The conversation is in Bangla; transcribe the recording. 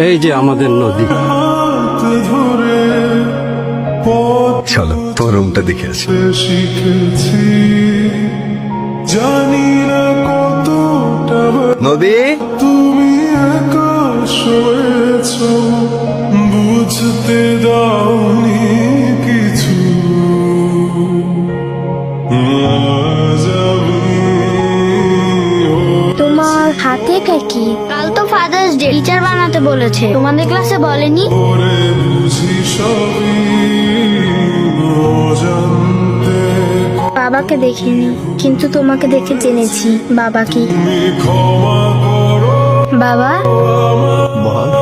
এই যে আমাদের নদী। চলো তোমার রুমটা দেখে আসি। নদী, তুমি একা শোয়েছ, বুঝতে দাওনি কিছু। আজ আমি তোমার হাতে কি? কাল তো ফাদার্স ডে, টিচার বানাতে বলেছে, তোমাদের ক্লাসে বলেনি? ওরে বুঝি সবই অজান্তে। বাবাকে দেখিনি, কিন্তু তোমাকে দেখে জেনেছি বাবা কি। তুমি ক্ষমা করো বাবা, বল।